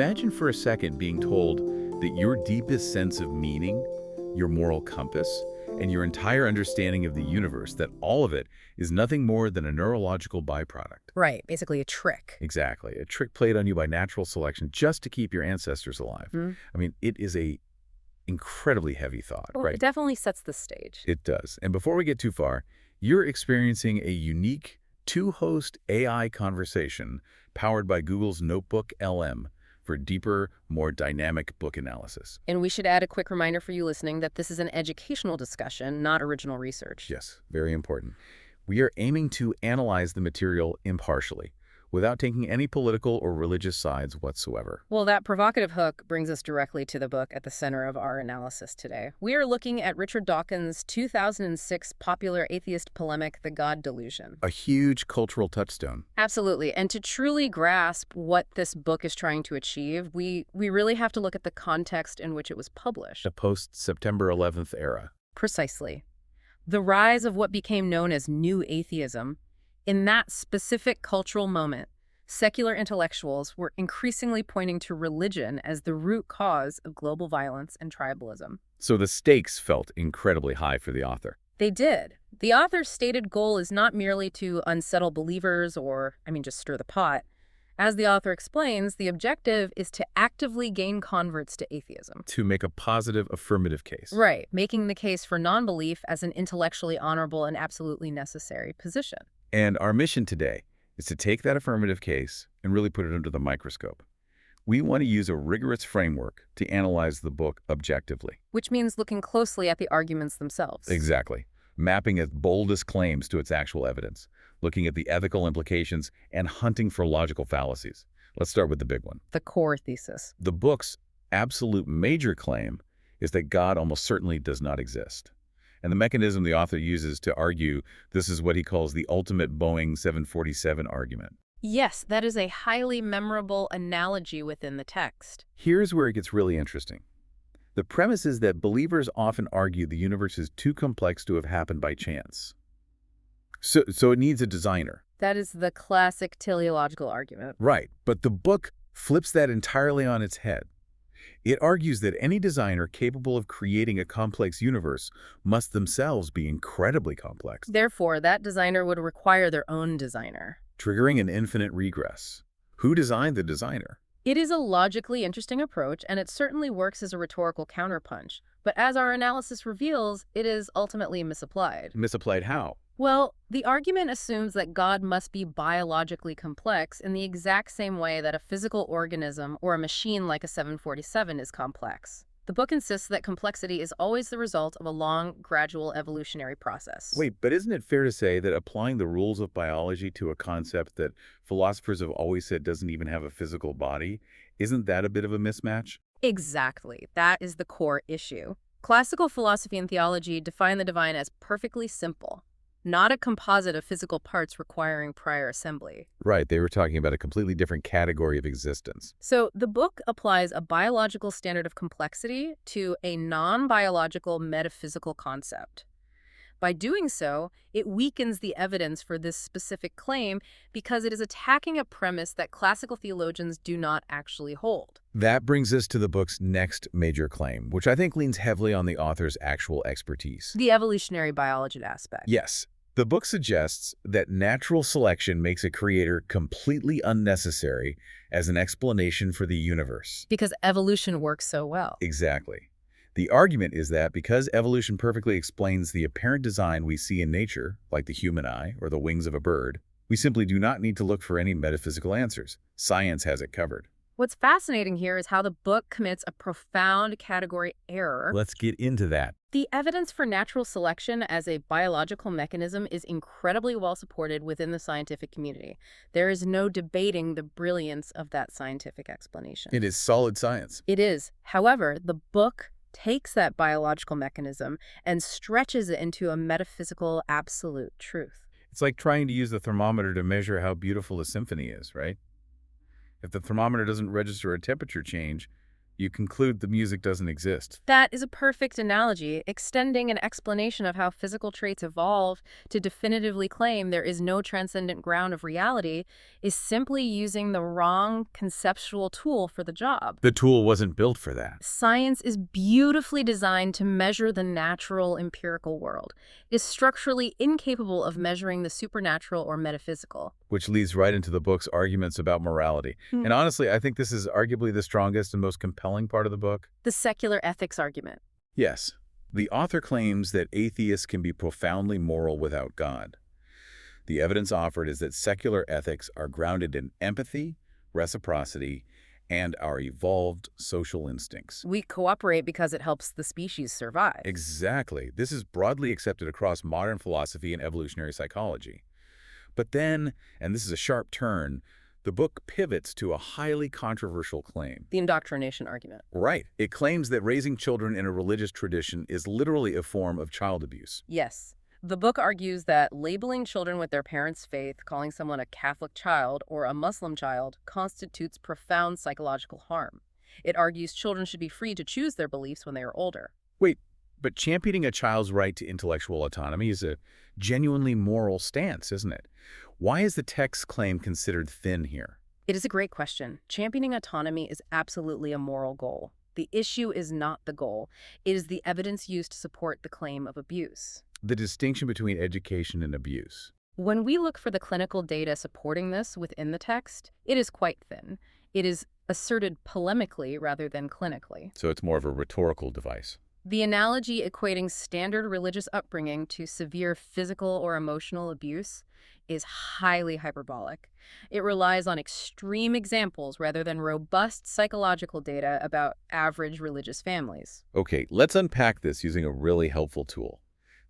Imagine for a second being told that your deepest sense of meaning, your moral compass, and your entire understanding of the universe, that all of it is nothing more than a neurological byproduct. Right, basically a trick. Exactly. A trick played on you by natural selection just to keep your ancestors alive. Hmm? I mean, it is a incredibly heavy thought, Well, right? it definitely sets the stage. It does. And before we get too far, you're experiencing a unique two-host AI conversation powered by Google's Notebook LM for deeper, more dynamic book analysis. And we should add a quick reminder for you listening that this is an educational discussion, not original research. Yes, very important. We are aiming to analyze the material impartially, without taking any political or religious sides whatsoever. Well, that provocative hook brings us directly to the book at the center of our analysis today. We are looking at Richard Dawkins' 2006 popular atheist polemic, The God Delusion. A huge cultural touchstone. Absolutely. And to truly grasp what this book is trying to achieve, we really have to look at the context in which it was published. The post-September 11th era. Precisely. The rise of what became known as New Atheism. In that specific cultural moment, secular intellectuals were increasingly pointing to religion as the root cause of global violence and tribalism. So the stakes felt incredibly high for the author. They did. The author's stated goal is not merely to unsettle believers or, just stir the pot. As the author explains, the objective is to actively gain converts to atheism. To make a positive affirmative case. Right, making the case for non-belief as an intellectually honorable and absolutely necessary position. And our mission today is to take that affirmative case and really put it under the microscope. We want to use a rigorous framework to analyze the book objectively. Which means looking closely at the arguments themselves. Exactly. Mapping its boldest claims to its actual evidence, looking at the ethical implications, and hunting for logical fallacies. Let's start with the big one. The core thesis. The book's absolute major claim is that God almost certainly does not exist. And the mechanism the author uses to argue this is what he calls the ultimate Boeing 747 argument. Yes, that is a highly memorable analogy within the text. Here's where it gets really interesting. The premise is that believers often argue the universe is too complex to have happened by chance. So it needs a designer. That is the classic teleological argument. Right, but the book flips that entirely on its head. It argues that any designer capable of creating a complex universe must themselves be incredibly complex, Therefore, that designer would require their own designer. triggering an infinite regress. Who designed the designer? It is a logically interesting approach, and it certainly works as a rhetorical counterpunch. But as our analysis reveals, it is ultimately misapplied. Misapplied how? Well, the argument assumes that God must be biologically complex in the exact same way that a physical organism or a machine like a 747 is complex. The book insists that complexity is always the result of a long, gradual evolutionary process. Wait, but isn't it fair to say that applying the rules of biology to a concept that philosophers have always said doesn't even have a physical body, isn't that a bit of a mismatch? Exactly. That is the core issue. Classical philosophy and theology define the divine as perfectly simple, not a composite of physical parts requiring prior assembly. Right, they were talking about a completely different category of existence. So the book applies a biological standard of complexity to a non-biological metaphysical concept. By doing so, it weakens the evidence for this specific claim because it is attacking a premise that classical theologians do not actually hold. That brings us to the book's next major claim, which I think leans heavily on the author's actual expertise. The evolutionary biology aspect. Yes. The book suggests that natural selection makes a creator completely unnecessary as an explanation for the universe. Because evolution works so well. Exactly. The argument is that because evolution perfectly explains the apparent design we see in nature, like the human eye or the wings of a bird, we simply do not need to look for any metaphysical answers. Science has it covered. What's fascinating here is how the book commits a profound category error. Let's get into that. The evidence for natural selection as a biological mechanism is incredibly well supported within the scientific community. There is no debating the brilliance of that scientific explanation. It is solid science. It is. However, the book takes that biological mechanism and stretches it into a metaphysical absolute truth. It's like trying to use the thermometer to measure how beautiful a symphony is, right? If the thermometer doesn't register a temperature change, You conclude the music doesn't exist. That is a perfect analogy, extending an explanation of how physical traits evolve to definitively claim there is no transcendent ground of reality is simply using the wrong conceptual tool for the job. The tool wasn't built for that. Science is beautifully designed to measure the natural empirical world. It is structurally incapable of measuring the supernatural or metaphysical. Which leads right into the book's arguments about morality. And honestly, I think this is arguably the strongest and most compelling part of the book. The secular ethics argument. Yes. The author claims that atheists can be profoundly moral without God. The evidence offered is that secular ethics are grounded in empathy, reciprocity, and our evolved social instincts. We cooperate because it helps the species survive. Exactly. This is broadly accepted across modern philosophy and evolutionary psychology. But then, and this is a sharp turn, the book pivots to a highly controversial claim. The indoctrination argument. Right. It claims that raising children in a religious tradition is literally a form of child abuse. Yes. The book argues that labeling children with their parents' faith, calling someone a Catholic child or a Muslim child, constitutes profound psychological harm. It argues children should be free to choose their beliefs when they are older. Wait, but championing a child's right to intellectual autonomy is a genuinely moral stance, isn't it? Why is the text's claim considered thin here? It is a great question. Championing autonomy is absolutely a moral goal. The issue is not the goal. It is the evidence used to support the claim of abuse. The distinction between education and abuse. When we look for the clinical data supporting this within the text, it is quite thin. It is asserted polemically rather than clinically. So it's more of a rhetorical device. The analogy equating standard religious upbringing to severe physical or emotional abuse is highly hyperbolic. It relies on extreme examples rather than robust psychological data about average religious families. Okay, let's unpack this using a really helpful tool.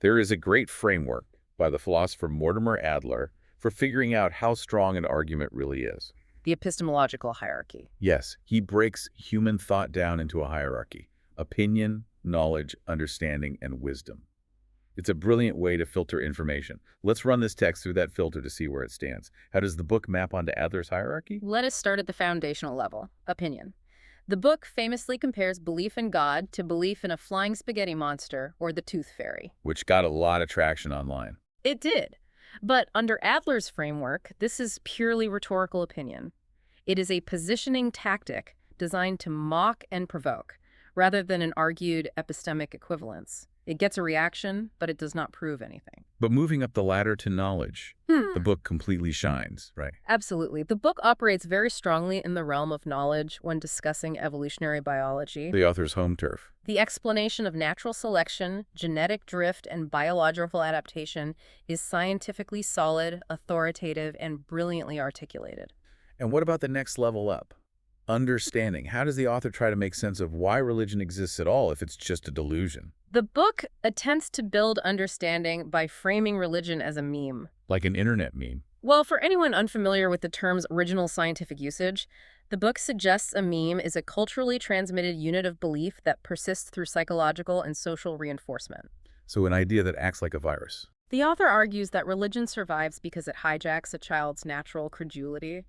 There is a great framework by the philosopher Mortimer Adler for figuring out how strong an argument really is. The epistemological hierarchy. Yes, he breaks human thought down into a hierarchy: opinion, knowledge, understanding, and wisdom. It's a brilliant way to filter information. Let's run this text through that filter to see where it stands. How does the book map onto Adler's hierarchy? Let us start at the foundational level, opinion. The book famously compares belief in God to belief in a flying spaghetti monster or the tooth fairy. Which got a lot of traction online. It did. But under Adler's framework, this is purely rhetorical opinion. It is a positioning tactic designed to mock and provoke, rather than an argued epistemic equivalence. It gets a reaction, but it does not prove anything. But moving up the ladder to knowledge, the book completely shines, right? Absolutely. The book operates very strongly in the realm of knowledge when discussing evolutionary biology. The author's home turf. The explanation of natural selection, genetic drift, and biological adaptation is scientifically solid, authoritative, and brilliantly articulated. And what about the next level up? Understanding. How does the author try to make sense of why religion exists at all if it's just a delusion? The book attempts to build understanding by framing religion as a meme. Like an internet meme. Well, for anyone unfamiliar with the term's original scientific usage, the book suggests a meme is a culturally transmitted unit of belief that persists through psychological and social reinforcement. So an idea that acts like a virus. The author argues that religion survives because it hijacks a child's natural credulity.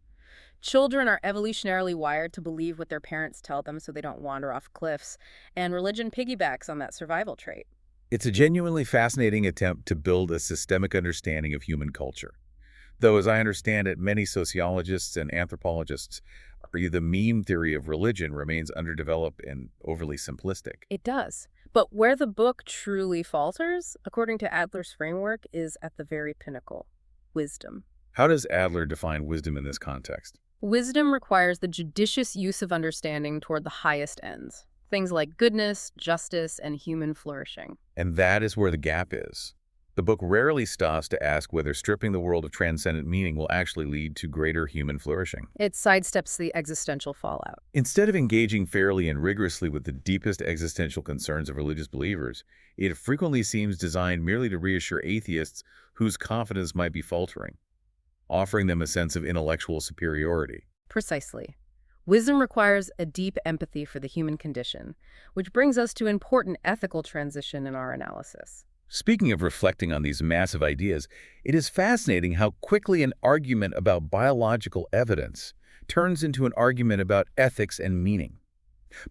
Children are evolutionarily wired to believe what their parents tell them so they don't wander off cliffs, and religion piggybacks on that survival trait. It's a genuinely fascinating attempt to build a systemic understanding of human culture. Though, as I understand it, many sociologists and anthropologists argue the meme theory of religion remains underdeveloped and overly simplistic. It does. But where the book truly falters, according to Adler's framework, is at the very pinnacle: wisdom. How does Adler define wisdom in this context? Wisdom requires the judicious use of understanding toward the highest ends. Things like goodness, justice, and human flourishing. And that is where the gap is. The book rarely stops to ask whether stripping the world of transcendent meaning will actually lead to greater human flourishing. It sidesteps the existential fallout. Instead of engaging fairly and rigorously with the deepest existential concerns of religious believers, it frequently seems designed merely to reassure atheists whose confidence might be faltering, offering them a sense of intellectual superiority. Precisely. Wisdom requires a deep empathy for the human condition, which brings us to an important ethical transition in our analysis. Speaking of reflecting on these massive ideas, it is fascinating how quickly an argument about biological evidence turns into an argument about ethics and meaning.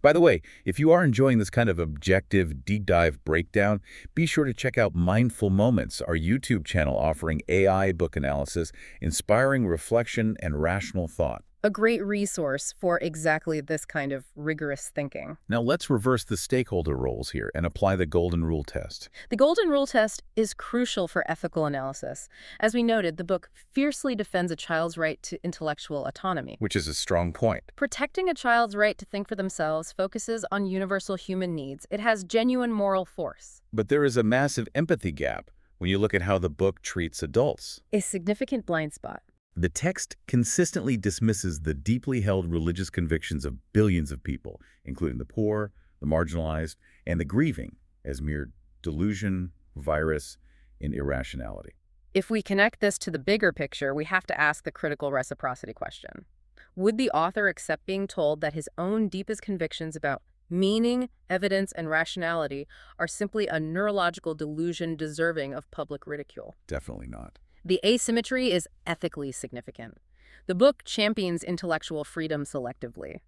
By the way, if you are enjoying this kind of objective, deep dive breakdown, be sure to check out Mindful Moments, our YouTube channel offering AI book analysis, inspiring reflection and rational thought. A great resource for exactly this kind of rigorous thinking. Now let's reverse the stakeholder roles here and apply the Golden Rule test. The Golden Rule test is crucial for ethical analysis. As we noted, the book fiercely defends a child's right to intellectual autonomy. Which is a strong point. Protecting a child's right to think for themselves focuses on universal human needs. It has genuine moral force. But there is a massive empathy gap when you look at how the book treats adults. A significant blind spot. The text consistently dismisses the deeply held religious convictions of billions of people, including the poor, the marginalized, and the grieving, as mere delusion, virus, and irrationality. If we connect this to the bigger picture, we have to ask the critical reciprocity question. Would the author accept being told that his own deepest convictions about meaning, evidence, and rationality are simply a neurological delusion deserving of public ridicule? Definitely not. The asymmetry is ethically significant. The book champions intellectual freedom selectively.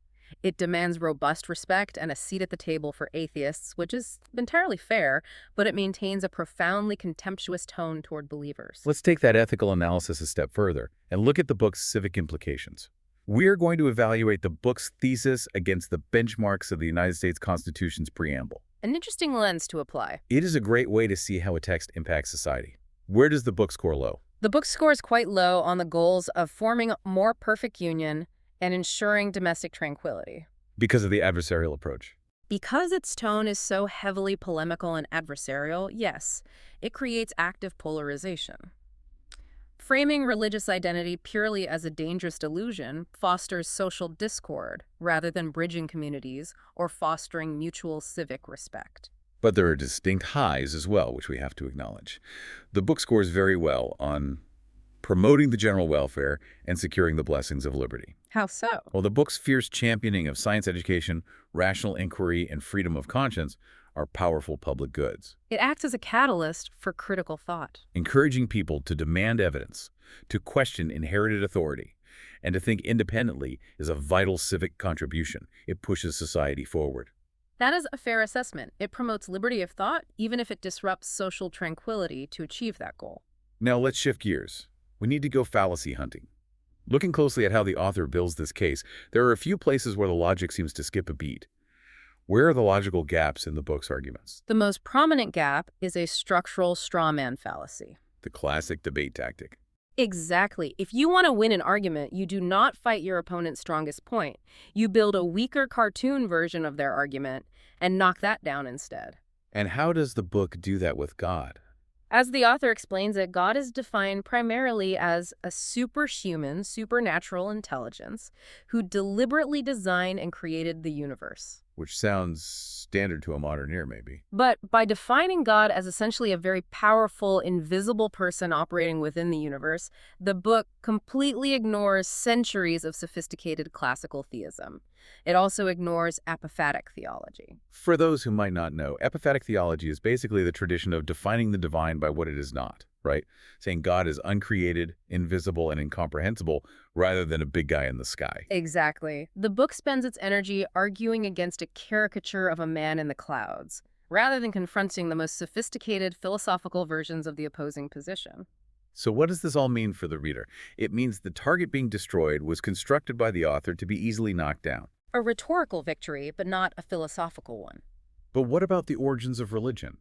It demands robust respect and a seat at the table for atheists, which is entirely fair, but it maintains a profoundly contemptuous tone toward believers. Let's take that ethical analysis a step further and look at the book's civic implications. We're going to evaluate the book's thesis against the benchmarks of the United States Constitution's preamble. An interesting lens to apply. It is a great way to see how a text impacts society. Where does the book score low? The book scores quite low on the goals of forming a more perfect union and ensuring domestic tranquility. Because of the adversarial approach. Because its tone is so heavily polemical and adversarial, yes, it creates active polarization. Framing religious identity purely as a dangerous delusion fosters social discord rather than bridging communities or fostering mutual civic respect. But there are distinct highs as well, which we have to acknowledge. The book scores very well on promoting the general welfare and securing the blessings of liberty. How so? Well, the book's fierce championing of science education, rational inquiry, and freedom of conscience are powerful public goods. It acts as a catalyst for critical thought. Encouraging people to demand evidence, to question inherited authority, and to think independently is a vital civic contribution. It pushes society forward. That is a fair assessment. It promotes liberty of thought, even if it disrupts social tranquility to achieve that goal. Now let's shift gears. We need to go fallacy hunting. Looking closely at how the author builds this case, there are a few places where the logic seems to skip a beat. Where are the logical gaps in the book's arguments? The most prominent gap is a structural straw man fallacy. The classic debate tactic. Exactly. If you want to win an argument, you do not fight your opponent's strongest point. You build a weaker cartoon version of their argument and knock that down instead. And how does the book do that with God? As the author explains it, God is defined primarily as a superhuman, supernatural intelligence who deliberately designed and created the universe. Which sounds standard to a modern ear, maybe. But by defining God as essentially a very powerful, invisible person operating within the universe, the book completely ignores centuries of sophisticated classical theism. It also ignores apophatic theology. For those who might not know, apophatic theology is basically the tradition of defining the divine by what it is not, right? Saying God is uncreated, invisible, and incomprehensible, rather than a big guy in the sky. Exactly. The book spends its energy arguing against a caricature of a man in the clouds, rather than confronting the most sophisticated philosophical versions of the opposing position. So what does this all mean for the reader? It means the target being destroyed was constructed by the author to be easily knocked down. A rhetorical victory, but not a philosophical one. But what about the origins of religion?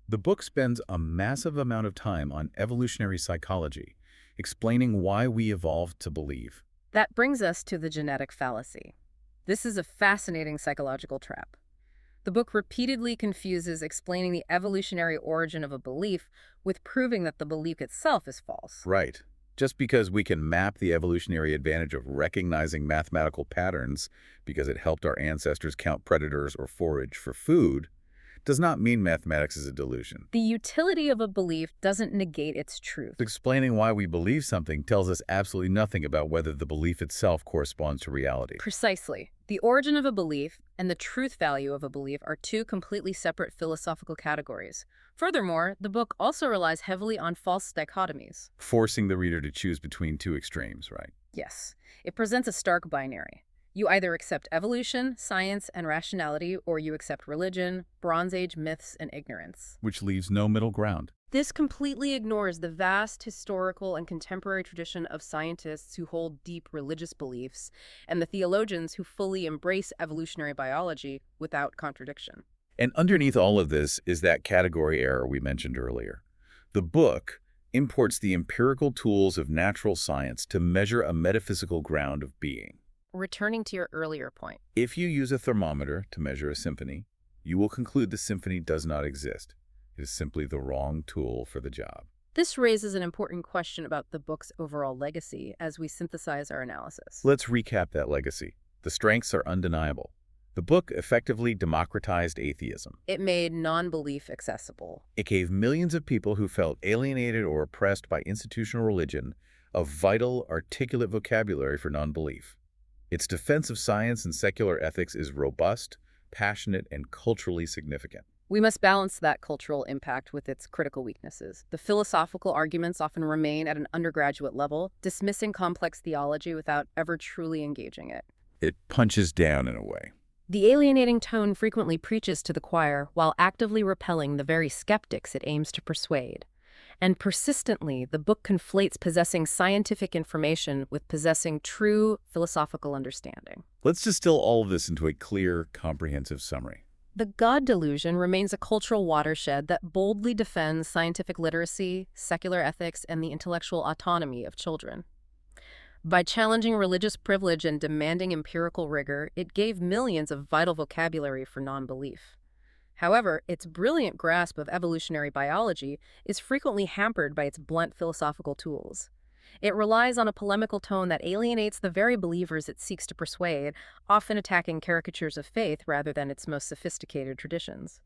The book spends a massive amount of time on evolutionary psychology, explaining why we evolved to believe. That brings us to the genetic fallacy. This is a fascinating psychological trap. The book repeatedly confuses explaining the evolutionary origin of a belief with proving that the belief itself is false. Right. Just because we can map the evolutionary advantage of recognizing mathematical patterns because it helped our ancestors count predators or forage for food does not mean mathematics is a delusion. The utility of a belief doesn't negate its truth. Explaining why we believe something tells us absolutely nothing about whether the belief itself corresponds to reality. Precisely. The origin of a belief and the truth value of a belief are two completely separate philosophical categories. Furthermore, the book also relies heavily on false dichotomies. Forcing the reader to choose between two extremes, right? Yes. It presents a stark binary. You either accept evolution, science, and rationality, or you accept religion, Bronze Age myths, and ignorance. which leaves no middle ground. This completely ignores the vast historical and contemporary tradition of scientists who hold deep religious beliefs and the theologians who fully embrace evolutionary biology without contradiction. And underneath all of this is that category error we mentioned earlier. The book imports the empirical tools of natural science to measure a metaphysical ground of being. Returning to your earlier point, If you use a thermometer to measure a symphony, you will conclude the symphony does not exist. It is simply the wrong tool for the job. this raises an important question about the book's overall legacy as we synthesize our analysis. Let's recap that legacy. The strengths are undeniable. The book effectively democratized atheism. It made non-belief accessible. It gave millions of people who felt alienated or oppressed by institutional religion a vital, articulate vocabulary for non-belief. Its defense of science and secular ethics is robust, passionate, and culturally significant. We must balance that cultural impact with its critical weaknesses. The philosophical arguments often remain at an undergraduate level, dismissing complex theology without ever truly engaging it. It punches down in a way. The alienating tone frequently preaches to the choir while actively repelling the very skeptics it aims to persuade. And persistently, the book conflates possessing scientific information with possessing true philosophical understanding. Let's distill all of this into a clear, comprehensive summary. The God Delusion remains a cultural watershed that boldly defends scientific literacy, secular ethics, and the intellectual autonomy of children. By challenging religious privilege and demanding empirical rigor, it gave millions of vital vocabulary for non-belief. However, its brilliant grasp of evolutionary biology is frequently hampered by its blunt philosophical tools. It relies on a polemical tone that alienates the very believers it seeks to persuade, often attacking caricatures of faith rather than its most sophisticated traditions.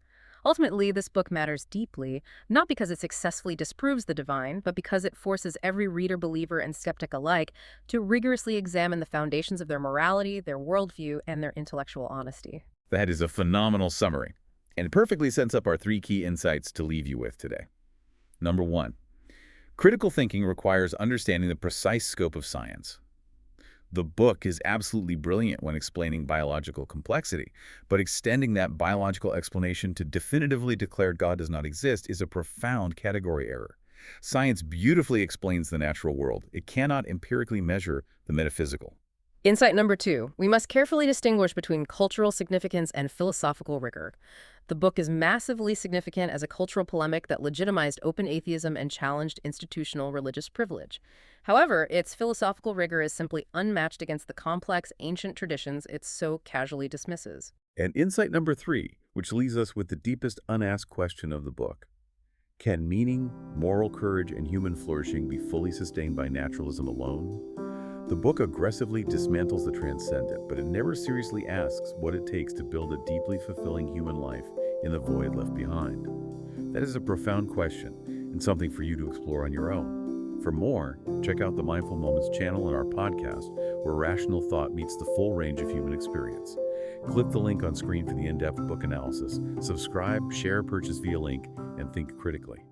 Ultimately, this book matters deeply, not because it successfully disproves the divine, but because it forces every reader, believer, and skeptic alike to rigorously examine the foundations of their morality, their worldview, and their intellectual honesty. That is a phenomenal summary, and it perfectly sets up our 3 key insights to leave you with today. Number 1, critical thinking requires understanding the precise scope of science. The book is absolutely brilliant when explaining biological complexity, but extending that biological explanation to definitively declare God does not exist is a profound category error. Science beautifully explains the natural world. It cannot empirically measure the metaphysical. Insight number 2, we must carefully distinguish between cultural significance and philosophical rigor. The book is massively significant as a cultural polemic that legitimized open atheism and challenged institutional religious privilege. However, its philosophical rigor is simply unmatched against the complex, ancient traditions it so casually dismisses. And insight number 3, which leaves us with the deepest unasked question of the book. Can meaning, moral courage, and human flourishing be fully sustained by naturalism alone? The book aggressively dismantles the transcendent, but it never seriously asks what it takes to build a deeply fulfilling human life in the void left behind. That is a profound question, and something for you to explore on your own. For more, check out the Mindful Moments channel and our podcast, where rational thought meets the full range of human experience. Click the link on screen for the in-depth book analysis. Subscribe, share, purchase via link, and think critically.